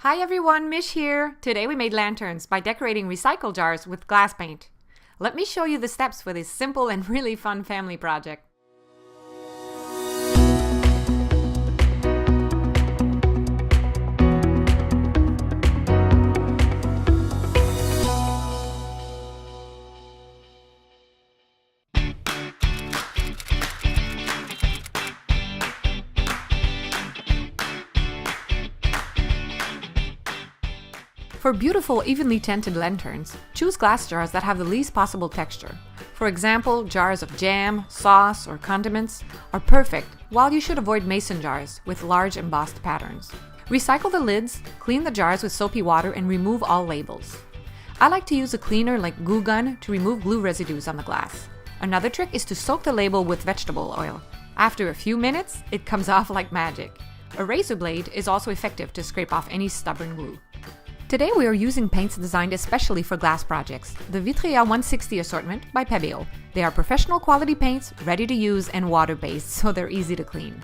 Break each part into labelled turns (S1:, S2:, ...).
S1: Hi everyone, Mish here. Today we made lanterns by decorating recycle jars with glass paint. Let me show you the steps for this simple and really fun family project. For beautiful, evenly tinted lanterns, choose glass jars that have the least possible texture. For example, jars of jam, sauce, or condiments are perfect, while you should avoid mason jars with large embossed patterns. Recycle the lids, clean the jars with soapy water, and remove all labels. I like to use a cleaner like glue gun to remove glue residues on the glass. Another trick is to soak the label with vegetable oil. After a few minutes, it comes off like magic. A razor blade is also effective to scrape off any stubborn glue. Today we are using paints designed especially for glass projects, the Vitria 160 assortment by Pebeo. They are professional quality paints, ready to use and water-based, so they're easy to clean.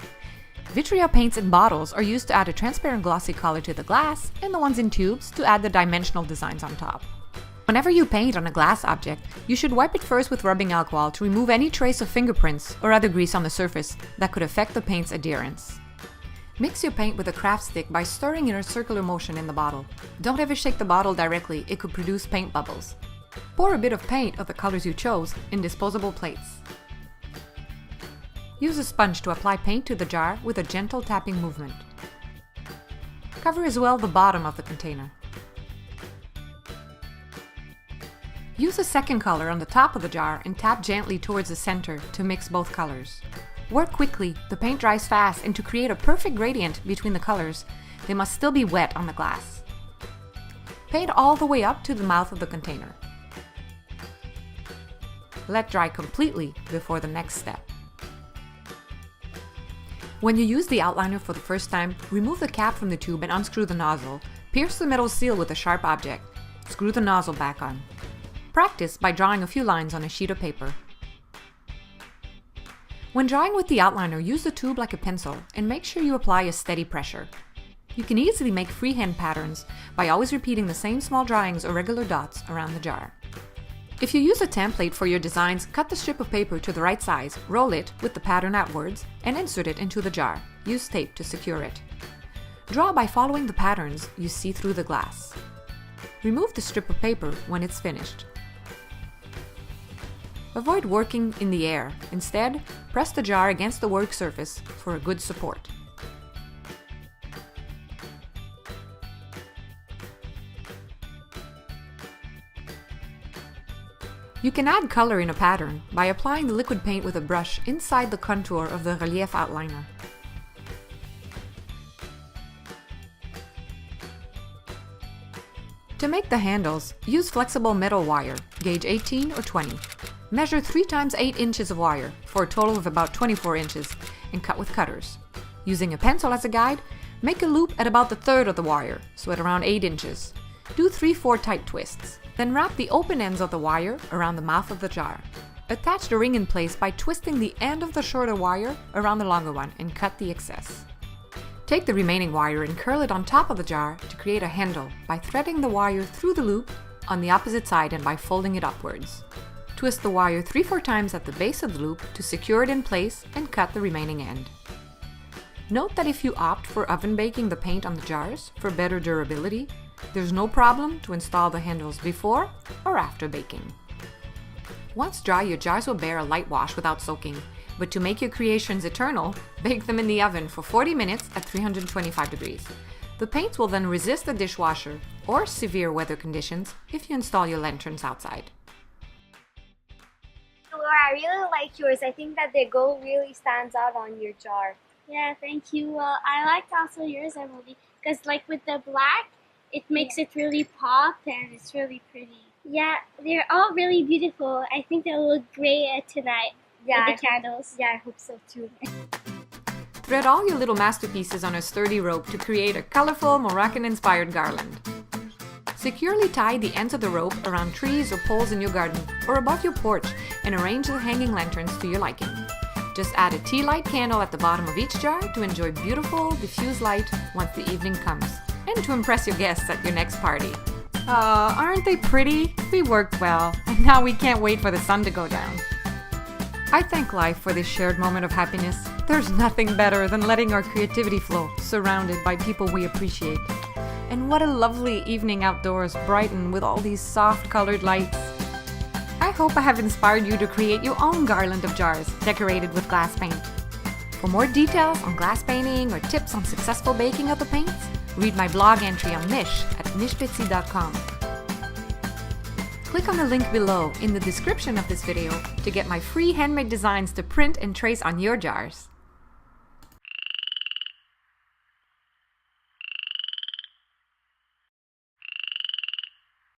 S1: Vitria paints in bottles are used to add a transparent glossy color to the glass, and the ones in tubes to add the dimensional designs on top. Whenever you paint on a glass object, you should wipe it first with rubbing alcohol to remove any trace of fingerprints or other grease on the surface that could affect the paint's adherence. Mix your paint with a craft stick by stirring in a circular motion in the bottle. Don't ever shake the bottle directly, it could produce paint bubbles. Pour a bit of paint of the colors you chose in disposable plates. Use a sponge to apply paint to the jar with a gentle tapping movement. Cover as well the bottom of the container. Use a second color on the top of the jar and tap gently towards the center to mix both colors. Work quickly, the paint dries fast, and to create a perfect gradient between the colors, they must still be wet on the glass. Paint all the way up to the mouth of the container. Let dry completely before the next step. When you use the outliner for the first time, remove the cap from the tube and unscrew the nozzle. Pierce the metal seal with a sharp object. Screw the nozzle back on. Practice by drawing a few lines on a sheet of paper. When drawing with the outliner, use the tube like a pencil and make sure you apply a steady pressure. You can easily make freehand patterns by always repeating the same small drawings or regular dots around the jar. If you use a template for your designs, cut the strip of paper to the right size, roll it with the pattern outwards, and insert it into the jar. Use tape to secure it. Draw by following the patterns you see through the glass. Remove the strip of paper when it's finished. Avoid working in the air. Instead, press the jar against the work surface for a good support. You can add color in a pattern by applying the liquid paint with a brush inside the contour of the relief outliner. To make the handles, use flexible metal wire, gauge 18 or 20. Measure 3 times 8 inches of wire, for a total of about 24 inches, and cut with cutters. Using a pencil as a guide, make a loop at about the third of the wire, so at around 8 inches. Do 3/4 tight twists. Then wrap the open ends of the wire around the mouth of the jar. Attach the ring in place by twisting the end of the shorter wire around the longer one and cut the excess. Take the remaining wire and curl it on top of the jar to create a handle by threading the wire through the loop on the opposite side and by folding it upwards. Twist the wire 3/4 times at the base of the loop to secure it in place and cut the remaining end. Note that if you opt for oven baking the paint on the jars for better durability, there's no problem to install the handles before or after baking. Once dry, your jars will bear a light wash without soaking, but to make your creations eternal, bake them in the oven for 40 minutes at 325 degrees. The paints will then resist the dishwasher or severe weather conditions if you install your lanterns outside.
S2: Laura, I really like yours. I think that the gold really stands out on your jar.
S3: Yeah, thank you. Well, I liked also yours, Emily, because like with the black, it makes it really pop and it's really pretty. Yeah, they're all really beautiful. I think they'll look great tonight with the candles.
S2: Yeah, I hope so too.
S1: Thread all your little masterpieces on a sturdy rope to create a colorful Moroccan-inspired garland. Securely tie the ends of the rope around trees or poles in your garden or above your porch and arrange the hanging lanterns to your liking. Just add a tea light candle at the bottom of each jar to enjoy beautiful, diffused light once the evening comes. and to impress your guests at your next party. Aren't they pretty? We worked well, and now we can't wait for the sun to go down. I thank life for this shared moment of happiness. There's nothing better than letting our creativity flow, surrounded by people we appreciate. And what a lovely evening outdoors, brightened with all these soft colored lights. I hope I have inspired you to create your own garland of jars decorated with glass paint. For more details on glass painting or tips on successful baking of the paints, read my blog entry on Niche at nichebitsy.com. Click on the link below in the description of this video to get my free handmade designs to print and trace on your jars.